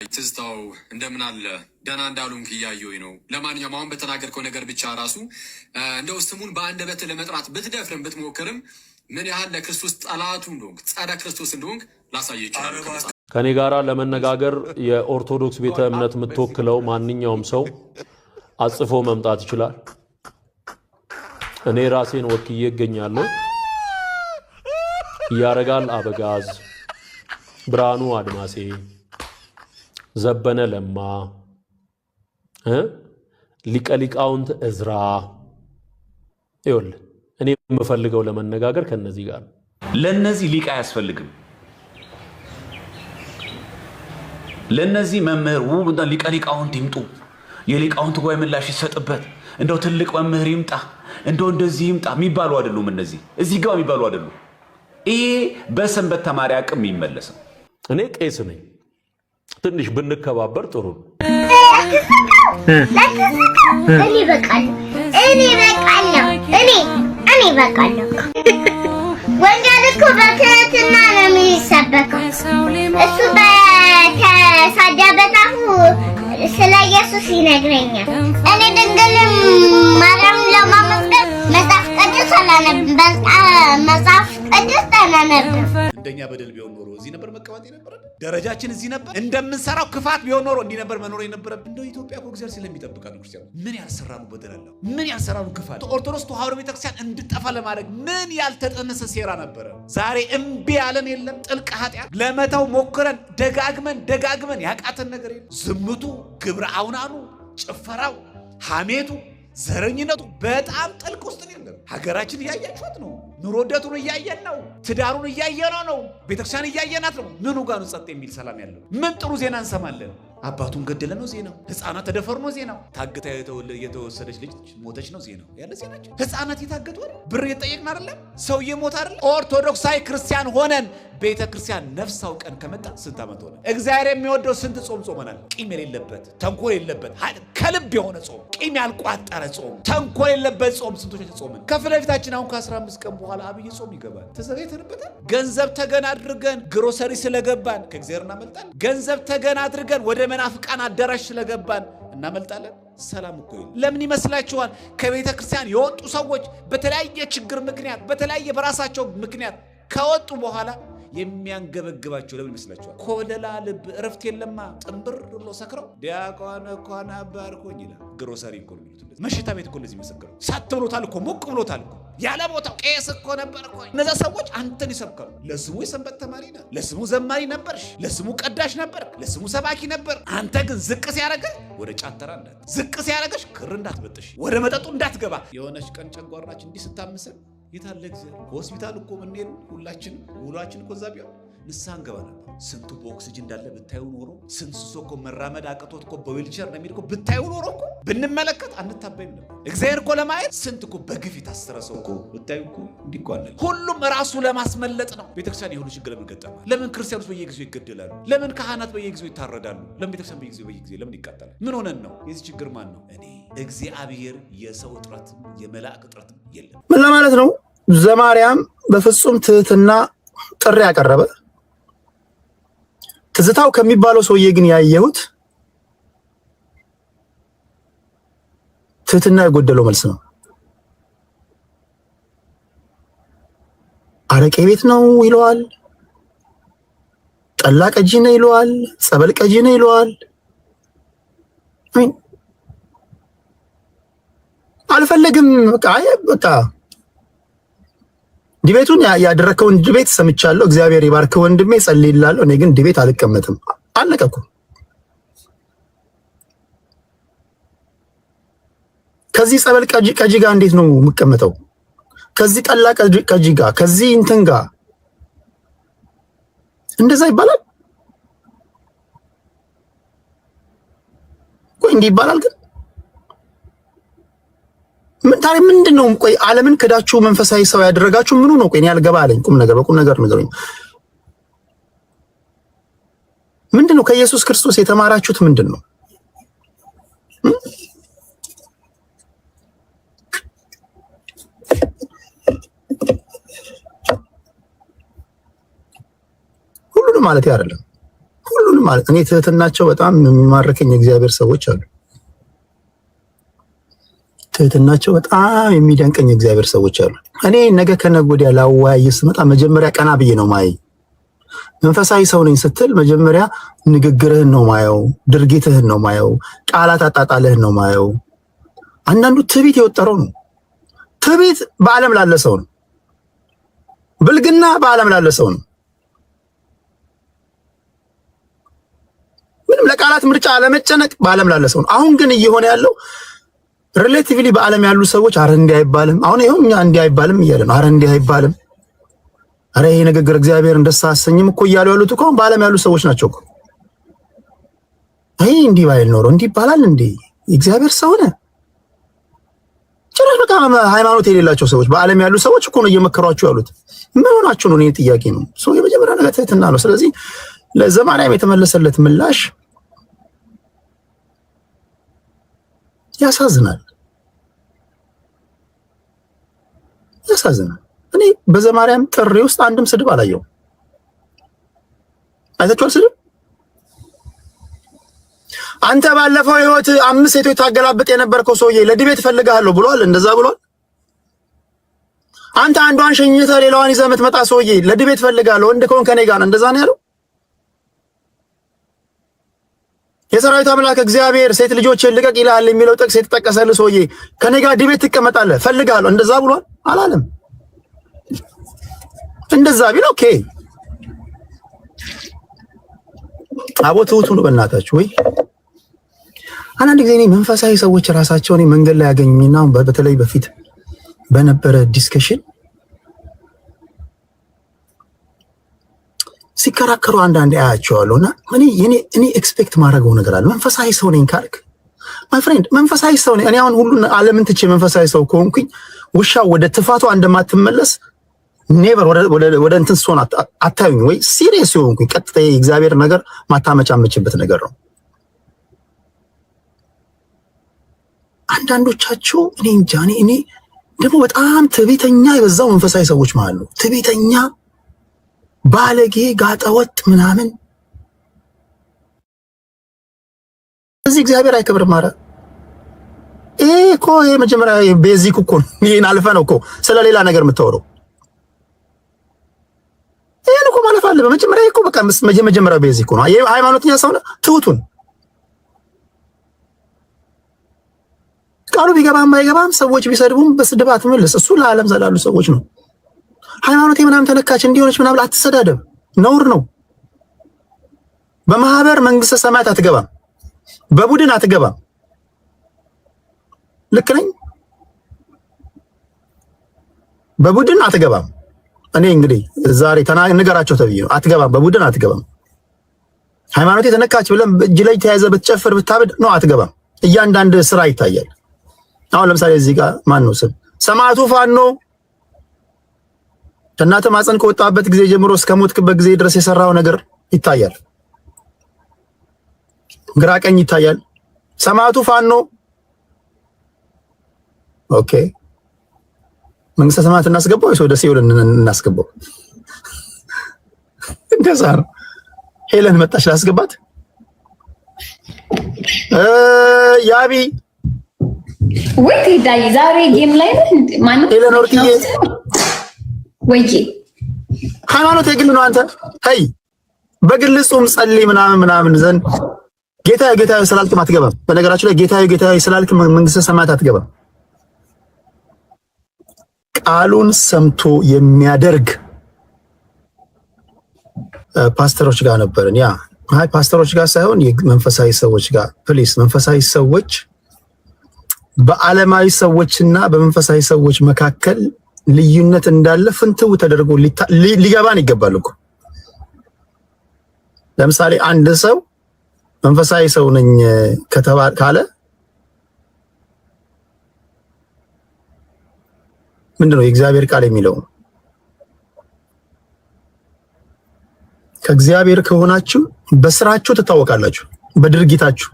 ትዝታው እንደምን አለ ደህና እንዳሉንክ እያየሁኝ ነው። ለማንኛውም አሁን በተናገርከው ነገር ብቻ ራሱ እንደው ስሙን በአንደበት ለመጥራት ብትደፍርም ብትሞክርም ምን ያህል ለክርስቶስ ጠላቱ እንደሆንክ ጸረ ክርስቶስ እንደሆንክ ላሳየ ይችላል። ከኔ ጋራ ለመነጋገር የኦርቶዶክስ ቤተ እምነት የምትወክለው ማንኛውም ሰው አጽፎ መምጣት ይችላል። እኔ ራሴን ወክዬ እገኛለሁ። ያረጋል አበጋዝ፣ ብርሃኑ አድማሴ፣ ዘበነ ለማ፣ ሊቀ ሊቃውንት እዝራ ይወል እኔ የምፈልገው ለመነጋገር ከነዚህ ጋር ለነዚህ ሊቅ አያስፈልግም። ለነዚህ መምህር ውብና ሊቀ ሊቃውንት ይምጡ፣ የሊቃውንት ጉባኤ ምላሽ ይሰጥበት፣ እንደው ትልቅ መምህር ይምጣ፣ እንደው እንደዚህ ይምጣ የሚባሉ አይደሉም። እነዚህ እዚህ ጋር የሚባሉ አይደሉም። ይሄ በሰንበት ተማሪ አቅም የሚመለስ ነው። እኔ ቄስ ነኝ። ትንሽ ብንከባበር ጥሩ ነው። እኔ በቃለሁ። ወንጌል እኮ በትህትና ነው የሚሰበከው። እሱ በተሳደበት አፉ ስለ ኢየሱስ ይነግረኛል። እኔ ድንግል ማርያምን ለማመስገን መጽሐፍ ቅዱስ አላነብም። እንደኛ በደል ቢሆን ኖሮ እዚህ ነበር መቀመጥ የነበረብን። ደረጃችን እዚህ ነበር። እንደምንሰራው ክፋት ቢሆን ኖሮ እንዲህ ነበር መኖር የነበረብን። እንደው ኢትዮጵያ እኮ እግዚአብሔር ስለሚጠብቃት ክርስቲያኑ ምን ያልሰራኑ በደል አለ፣ ምን ያልሰራኑ ክፋት። ኦርቶዶክስ ተዋሕዶ ቤተክርስቲያን እንድጠፋ ለማድረግ ምን ያልተጠነሰ ሴራ ነበረ። ዛሬ እምቢ ያለን የለም። ጥልቅ ኃጢአት ለመተው ሞክረን ደጋግመን ያቃተን ነገር የለም። ዝምቱ፣ ግብረ አውናኑ፣ ጭፈራው፣ ሐሜቱ፣ ዘረኝነቱ በጣም ጥልቅ ውስጥ ነው ያለው። ሀገራችን እያያችኋት ነው። ኑሮ ውደቱን እያየን ነው። ትዳሩን እያየነው ነው። ቤተክርስቲያን እያየናት ነው። ምኑ ጋር ነው ጸጥ የሚል ሰላም ያለው? ምን ጥሩ ዜና እንሰማለን? አባቱን ገደለ ነው ዜናው። ህፃናት ተደፈሩ ነው ዜናው። ታግታ የተወሰደች ልጅ ሞተች ነው ዜናው። ያለ ዜናቸው ህፃናት የታገቱ አይደል? ብር እየጠየቅን አይደለም? ሰው እየሞተ አይደል? ኦርቶዶክሳዊ ክርስቲያን ሆነን ቤተክርስቲያን ነፍስ አውቀን ከመጣ ስንት ዓመት ሆነ? እግዚአብሔር የሚወደው ስንት ጾም ጾመናል? ቂም የሌለበት ተንኮል የሌለበት ከልብ የሆነ ጾም፣ ቂም ያልቋጠረ ጾም፣ ተንኮል የሌለበት ጾም ስንቶች ጾመን? ከፊት ለፊታችን አሁን ከ15 ቀን በኋላ አብይ ጾም ይገባል። ተዘጋጅተንበታል። ገንዘብ ተገን አድርገን ግሮሰሪ ስለገባን ከእግዚአብሔር እናመልጣለን። ገንዘብ ተገን አድርገን ወደ መናፍቃን አዳራሽ ስለገባን እናመልጣለን። ሰላም እኮ ለምን ይመስላችኋል? ከቤተ ክርስቲያን የወጡ ሰዎች በተለያየ ችግር ምክንያት በተለያየ በራሳቸው ምክንያት ከወጡ በኋላ የሚያንገበግባቸው ለምን ይመስላችኋል? ኮለላ ልብ እረፍት የለማ ጥንብር ብሎ ሰክረው ዲያቆን እኮ ነበርኩኝ ይላል። ግሮሰሪ እኮ ነው የሚሉት። መሽታ ቤት እኮ እንደዚህ መሰከሩ። ሳት ብሎታል እኮ ሞቅ ብሎታል እኮ ያለ ቦታው ቄስ እኮ ነበርኩኝ። እነዛ ሰዎች አንተን ይሰብካሉ። ለስሙ የሰንበት ተማሪ ነህ፣ ለስሙ ዘማሪ ነበርሽ፣ ለስሙ ቀዳሽ ነበር፣ ለስሙ ሰባኪ ነበር። አንተ ግን ዝቅ ሲያደርግህ ወደ ጫተራ እንዳት፣ ዝቅ ሲያደርግሽ ክር እንዳትበጥሽ፣ ወደ መጠጡ እንዳትገባ። የሆነች ቀን ጨጓራችን እንዲህ ስታምሰን የታለ እግዚአብሔር? ሆስፒታል እኮ ብንሄድ ሁላችን ውሏችን እኮ እዛ ቢሆን ንስሐ እንገባ ነበር። ስንቱ በኦክሲጅን እንዳለ ብታዩ ኖሮ፣ ስንቱ ሰው እኮ መራመድ አቅቶት እኮ በዊልቸር ነው የሚሄድ እኮ ብታዩ ኖሮ እኮ ብንመለከት አንታበይም ነበር። እግዚአብሔር እኮ ለማየት ስንት እኮ በግፍ የታሰረ ሰው እኮ ብታዩ እኮ እንዲህ እኮ አለ። ሁሉም ራሱ ለማስመለጥ ነው። ቤተክርስቲያን የሁሉ ችግር ለምን ገጠማል? ለምን ክርስቲያኖች በየጊዜው ይገደላሉ? ለምን ካህናት በየጊዜው ይታረዳሉ? ለምን ቤተክርስቲያን በየጊዜው ለምን ይቃጠላል? ምን ሆነን ነው? የዚህ ችግር ማን ነው? እኔ እግዚአብሔር የሰው እጥረት የመላእክ እጥረት የለም። ምን ለማለት ነው? ዘማርያም በፍጹም ትህትና ጥሪ ያቀረበ። ትዝታው ከሚባለው ሰውዬ ግን ያየሁት ትህትና የጎደለው መልስ ነው። አረቄ ቤት ነው ይለዋል፣ ጠላ ቀጂ ነው ይለዋል፣ ጸበል ቀጂ ነው ይለዋል። አልፈለግም በቃ ዲቤቱን ያደረከውን ዲቤት ሰምቻለሁ። እግዚአብሔር ይባርክ ወንድሜ፣ ጸልይላለሁ። እኔ ግን ዲቤት አልቀመጥም። አለቀኩ። ከዚህ ጸበል ቀጂ ጋር እንዴት ነው የምቀመጠው? ከዚህ ጠላ ቀጂ ጋር፣ ከዚህ እንትን ጋር እንደዛ ይባላል? ቆይ እንዲህ ይባላል ግን ታዲያ ምንድነው? ቆይ ዓለምን ክዳችሁ መንፈሳዊ ሰው ያደረጋችሁ ምኑ ነው? ቆይ እኔ ያልገባ አለኝ። ቁም ነገር በቁም ነገር ንገሩኝ። ምንድነው ከኢየሱስ ክርስቶስ የተማራችሁት? ምንድነው? ሁሉንም ማለት አይደለም። ሁሉንም ማለት እኔ ትህትናቸው በጣም የሚማርከኝ እግዚአብሔር ሰዎች አሉ። ትህትናቸው በጣም የሚደንቀኝ እግዚአብሔር ሰዎች አሉ። እኔ ነገ ከነገ ወዲያ ላወያይ ስመጣ መጀመሪያ ቀና ብዬ ነው ማይ። መንፈሳዊ ሰው ነኝ ስትል መጀመሪያ ንግግርህን ነው ማየው፣ ድርጊትህን ነው ማየው፣ ቃላት አጣጣልህን ነው ማየው። አንዳንዱ ትዕቢት የወጠረው ነው። ትዕቢት በዓለም ላለ ሰው ነው። ብልግና በዓለም ላለ ሰው ነው። ምንም ለቃላት ምርጫ አለመጨነቅ በዓለም ላለ ሰው ነው። አሁን ግን እየሆነ ያለው ሪሌቲቭሊ በዓለም ያሉ ሰዎች አረ እንዲህ አይባልም፣ አሁን ይሄው እኛ እንዲህ አይባልም እያለ ነው። አረ እንዲህ አይባልም፣ አረ ይሄ ንግግር እግዚአብሔር ደስ አያሰኝም እኮ እያሉ ያሉት እኮ በዓለም ያሉ ሰዎች ናቸው እኮ። አይ እንዲህ ባይል ኖሮ እንዲህ ይባላል እንዴ? እግዚአብሔር ሰው ነህ። ጭራሽ በቃ ሃይማኖት የሌላቸው ሰዎች በዓለም ያሉ ሰዎች እኮ ነው እየመከሯቸው ያሉት። ምን ሆናችሁ ነው? እኔ ጥያቄ ነው። ሰው የመጀመሪያ ነገር ትህትና ነው። ስለዚህ ለዘማርያም የተመለሰለት ምላሽ ያሳዝናል፣ ያሳዝናል። እኔ በዘማርያም ጥሪ ውስጥ አንድም ስድብ አላየሁም። አይታችኋል? ስድብ አንተ ባለፈው ህይወት 5 ሴቶች ታገላብጥ የነበርከው ሰውዬ ለድቤት ፈልጋለሁ ብሏል። እንደዛ ብሏል። አንተ አንዷን ሸኝተህ ሌላዋን ይዘህ የምትመጣ ሰውዬ ለድቤት ፈልጋለሁ ወንድ ከሆንክ ከኔ ጋር ነው። እንደዛ ነው ያለው። የሰራዊት አምላክ እግዚአብሔር ሴት ልጆችን ልቀቅ ይላል የሚለው ጥቅስ የተጠቀሰልህ ሰውዬ ከኔ ጋር ድቤት ትቀመጣለህ ፈልጋለሁ እንደዛ ብሏል አላለም? እንደዛ ቢል ኦኬ። አቦቱቱ ነው በእናታችሁ ወይ አንዳንድ ጊዜ እኔ መንፈሳዊ ሰዎች ራሳቸውን መንገድ ላይ ያገኙኝና በተለይ በፊት በነበረ ዲስከሽን ሲከራከሩ አንዳንዴ አያቸዋለሁና እኔ ኤክስፔክት ማድረገው ነገር አለ። መንፈሳዊ ሰው ነኝ ካልክ ማይ ፍሬንድ መንፈሳዊ ሰው ነኝ። እኔ አሁን ሁሉን ዓለምን ትቼ መንፈሳዊ ሰው ከሆንኩኝ ውሻው ወደ ትፋቷ እንደማትመለስ ኔቨር ወደ እንትን ሶን አታዩኝ ወይ ሲሪየስ ይሆንኩኝ ቀጥታ የእግዚአብሔር ነገር ማታመቻመችበት ነገር ነው። አንዳንዶቻችሁ እኔ እንጃ እኔ ደግሞ በጣም ትዕቢተኛ የበዛው መንፈሳዊ ሰዎች ማለት ነው። ትዕቢተኛ ባለጌ ጋጠወጥ ምናምን እዚህ እግዚአብሔር አይከብርም። ኧረ ይሄ እኮ የመጀመሪያ ቤዚክ እኮ ነው። ይሄን አልፈህ ነው እኮ ስለ ሌላ ነገር የምታወራው። ይሄን እኮ ማለፍ አለ። በመጀመሪያ እኮ በቃ መጀመሪያ ቤዚክ ነው። ይሄ ሃይማኖተኛ ሰው ነው ትሁቱን ቃሉ ቢገባም ባይገባም ሰዎች ቢሰድቡም በስድብ አትመልስ። እሱ ለዓለም ዘላሉ ሰዎች ነው። ሃይማኖቴ ምናምን ተነካች እንዲሆነች ምናምን አትሰዳደብ፣ ነውር ነው። በማህበር መንግስተ ሰማያት አትገባም፣ በቡድን አትገባም። ልክ ነኝ? በቡድን አትገባም። እኔ እንግዲህ ዛሬ ንገራቸው ተብዬ ነው። አትገባም፣ በቡድን አትገባም። ሃይማኖቴ ተነካች ብለን እጅ ላይ ተያይዘ ብትጨፍር ብታበድ ነው አትገባም። እያንዳንድ ስራ ይታያል። አሁን ለምሳሌ እዚህ ጋር ማን ነው ስም ሰማዕቱ ፋኖ ከእናትህ ማፀን ከወጣበት ጊዜ ጀምሮ እስከ ሞትክበት ጊዜ ድረስ የሰራው ነገር ይታያል። ግራ ቀኝ ይታያል። ሰማዕቱ ፋኖ ኦኬ፣ መንግስተ ሰማያት እናስገባው ወይስ ወደ ሲኦል እናስገባው? እንደዛ ነው። ሄለን መጣች ላስገባት። ያቢ ወይ ትዳይ ዛሬ ጌም ላይ ማን ነው? ሄለን ወርቅዬ ወይ ሃይማኖት የግል ነው። አንተ ሄይ በግል ጾም ጸልይ ምናምን ዘንድ ጌታዬ ስላልክም አትገባም። በነገራችሁ ላይ ጌታዬ ስላልክ መንግስተ ሰማያት አትገባም። ቃሉን ሰምቶ የሚያደርግ ፓስተሮች ጋር ነበርን። ያ ፓስተሮች ጋር ሳይሆን መንፈሳዊ ሰዎች ጋር ፕሊስ። መንፈሳዊ ሰዎች በዓለማዊ ሰዎችና በመንፈሳዊ ሰዎች መካከል ልዩነት እንዳለ ፍንትው ተደርጎ ሊገባን ይገባል እኮ። ለምሳሌ አንድ ሰው መንፈሳዊ ሰው ነኝ ካለ ምንድነው የእግዚአብሔር ቃል የሚለው? ከእግዚአብሔር ከሆናችሁ በስራችሁ ትታወቃላችሁ፣ በድርጊታችሁ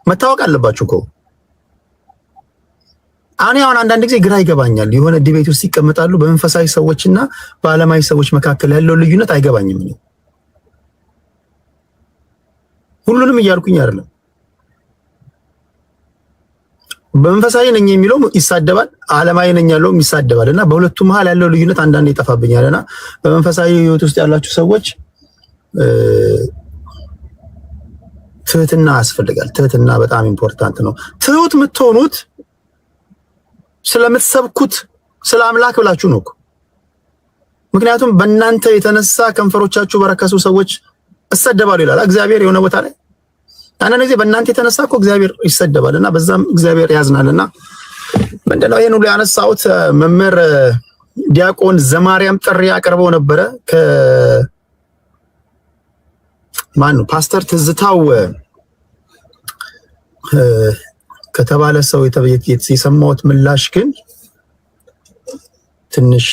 መታወቅ አለባችሁ እኮ። እኔ አሁን አንዳንድ ጊዜ ግራ ይገባኛል። የሆነ ዲቤት ውስጥ ይቀመጣሉ በመንፈሳዊ ሰዎችና በዓለማዊ ሰዎች መካከል ያለው ልዩነት አይገባኝም። ሁሉንም እያልኩኝ አይደለም። በመንፈሳዊ ነኝ የሚለው ይሳደባል፣ ዓለማዊ ነኝ ያለውም ይሳደባል። እና በሁለቱ መሃል ያለው ልዩነት አንዳንዴ ይጠፋብኛልና በመንፈሳዊ ህይወት ውስጥ ያላችሁ ሰዎች ትህትና ያስፈልጋል። ትህትና በጣም ኢምፖርታንት ነው። ትሁት የምትሆኑት ስለምትሰብኩት ስለ አምላክ ብላችሁ ነው። ምክንያቱም በእናንተ የተነሳ ከንፈሮቻችሁ በረከሱ ሰዎች እሰደባሉ ይላል እግዚአብሔር የሆነ ቦታ ላይ። አንዳንድ ጊዜ በእናንተ የተነሳ እኮ እግዚአብሔር ይሰደባልና በዛም እግዚአብሔር ያዝናልና ምንድነው ይሄን ሁሉ ያነሳሁት? መምህር ዲያቆን ዘማርያም ጥሪ አቅርበው ነበረ ማን ነው ፓስተር ትዝታው ከተባለ ሰው የሰማሁት ምላሽ ግን ትንሽ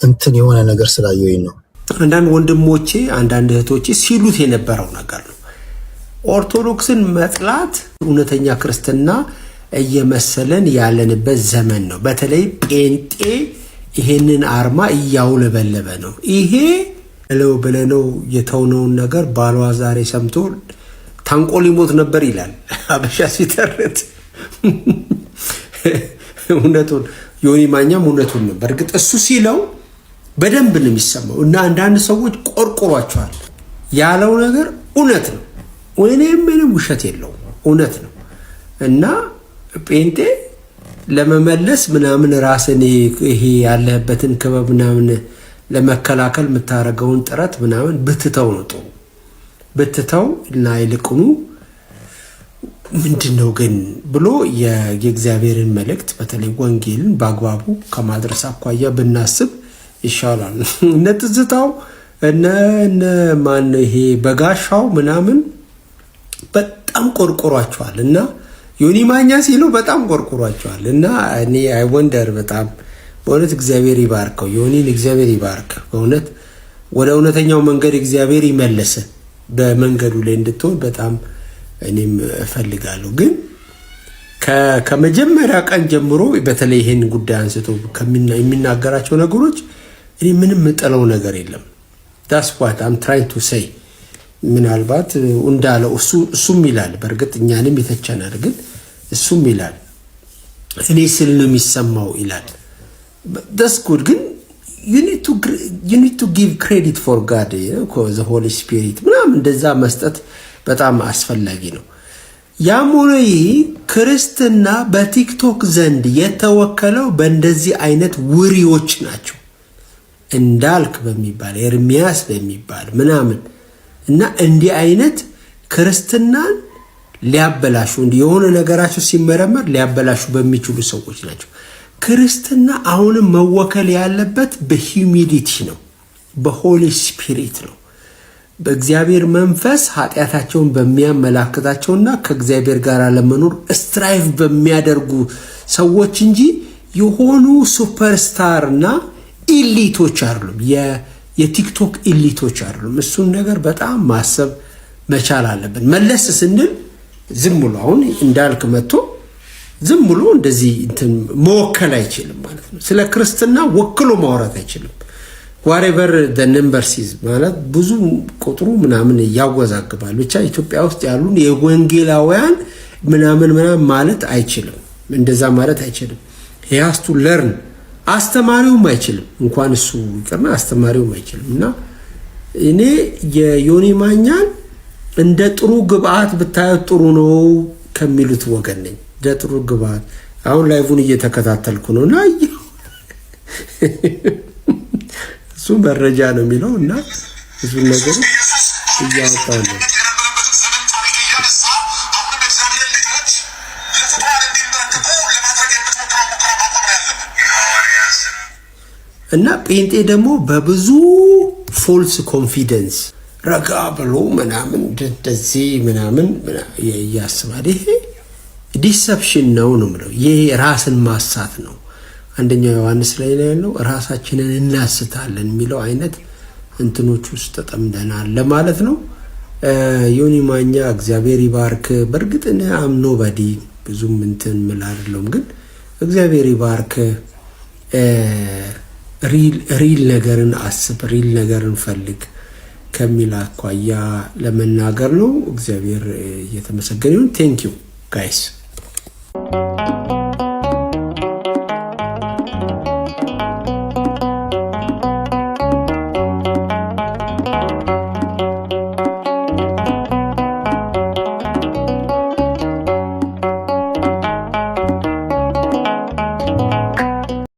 እንትን የሆነ ነገር ስላየሁኝ ነው። አንዳንድ ወንድሞቼ አንዳንድ እህቶቼ ሲሉት የነበረው ነገር ነው። ኦርቶዶክስን መጥላት እውነተኛ ክርስትና እየመሰለን ያለንበት ዘመን ነው። በተለይ ጴንጤ ይሄንን አርማ እያውለበለበ ነው። ይሄ ብለነው የተውነውን ነገር ባሏ ዛሬ ሰምቶ ታንቆ ሊሞት ነበር ይላል አበሻ ሲተርት። እውነቱን ዮኒ ማኛም እውነቱን ነው። በእርግጥ እሱ ሲለው በደንብ ነው የሚሰማው እና አንዳንድ ሰዎች ቆርቆሯቸዋል። ያለው ነገር እውነት ነው፣ ምንም ውሸት የለውም፣ እውነት ነው። እና ጴንጤ ለመመለስ ምናምን ራስን ይሄ ያለህበትን ክበብ ምናምን ለመከላከል የምታረገውን ጥረት ምናምን ብትተው ነው ጥሩ። ብትተው እና ይልቁኑ ምንድነው ግን ብሎ የእግዚአብሔርን መልእክት በተለይ ወንጌልን በአግባቡ ከማድረስ አኳያ ብናስብ ይሻላል። እነ ትዝታው እነ ማን ይሄ በጋሻው ምናምን በጣም ቆርቆሯቸዋል እና ዮኒ ማኛ ሲሉ በጣም ቆርቆሯቸዋል እና እኔ አይ ወንደር በጣም በእውነት እግዚአብሔር ይባርከው ዮኒን፣ እግዚአብሔር ይባርክ በእውነት ወደ እውነተኛው መንገድ እግዚአብሔር ይመለስ። በመንገዱ ላይ እንድትሆን በጣም እኔም እፈልጋለሁ። ግን ከመጀመሪያ ቀን ጀምሮ በተለይ ይሄን ጉዳይ አንስቶ የሚናገራቸው ነገሮች እኔ ምንም የምጠለው ነገር የለም። that's what I'm trying to say። ምናልባት እንዳለው እሱም ይላል፣ በእርግጥ እኛንም የተቸናል፣ ግን እሱም ይላል እኔ ስል ነው የሚሰማው ይላል። that's good። ግን you need to give credit for God, the Holy Spirit ምናምን እንደዛ መስጠት በጣም አስፈላጊ ነው። ያም ሆነ ይህ ክርስትና በቲክቶክ ዘንድ የተወከለው በእንደዚህ አይነት ውሪዎች ናቸው። እንዳልክ በሚባል ኤርሚያስ በሚባል ምናምን እና እንዲህ አይነት ክርስትናን ሊያበላሹ የሆነ ነገራቸው ሲመረመር ሊያበላሹ በሚችሉ ሰዎች ናቸው። ክርስትና አሁንም መወከል ያለበት በሂዩሚሊቲ ነው፣ በሆሊ ስፒሪት ነው፣ በእግዚአብሔር መንፈስ ኃጢአታቸውን በሚያመላክታቸውና ከእግዚአብሔር ጋር ለመኖር ስትራይቭ በሚያደርጉ ሰዎች እንጂ የሆኑ ሱፐርስታርና ኢሊቶች አይደሉም፣ የቲክቶክ ኢሊቶች አይደሉም። እሱን ነገር በጣም ማሰብ መቻል አለብን። መለስ ስንል ዝም ብሎ አሁን እንዳልክ መጥቶ ዝም ብሎ እንደዚህ እንትን መወከል አይችልም ማለት ነው። ስለ ክርስትና ወክሎ ማውራት አይችልም። whatever the numbers is ማለት ብዙ ቁጥሩ ምናምን ያወዛግባል። ብቻ ኢትዮጵያ ውስጥ ያሉን የወንጌላውያን ምናምን ማለት አይችልም፣ እንደዛ ማለት አይችልም። he has to learn። አስተማሪውም አይችልም፣ እንኳን እሱ ይቀርና አስተማሪውም አይችልም። እና እኔ የዮኒ ማኛን እንደ ጥሩ ግብአት ብታዩት ጥሩ ነው ከሚሉት ወገን ነኝ። እንደ ጥሩ ግብአት አሁን ላይቭን እየተከታተልኩ ነውና እሱ መረጃ ነው የሚለው እና ብዙ ነገር እያወጣ ነው። እና ጴንጤ ደግሞ በብዙ ፎልስ ኮንፊደንስ ረጋ ብሎ ምናምን እንደዚህ ምናምን ያስባል። ይሄ ዲሰፕሽን ነው የምለው። ይሄ ራስን ማሳት ነው። አንደኛው ዮሐንስ ላይ ነው ያለው ራሳችንን እናስታለን የሚለው አይነት እንትኖች ውስጥ ተጠምደናል ለማለት ነው። ዮኒ ማኛ እግዚአብሔር ይባርክ። በእርግጥ እኔ አም ኖባዲ ብዙም እንትን ምን አይደለም፣ ግን እግዚአብሔር ይባርክ። ሪል ነገርን አስብ፣ ሪል ነገርን ፈልግ። ከሚል አኳያ ለመናገር ነው። እግዚአብሔር እየተመሰገነ ይሁን። ቴንክ ዩ ጋይስ።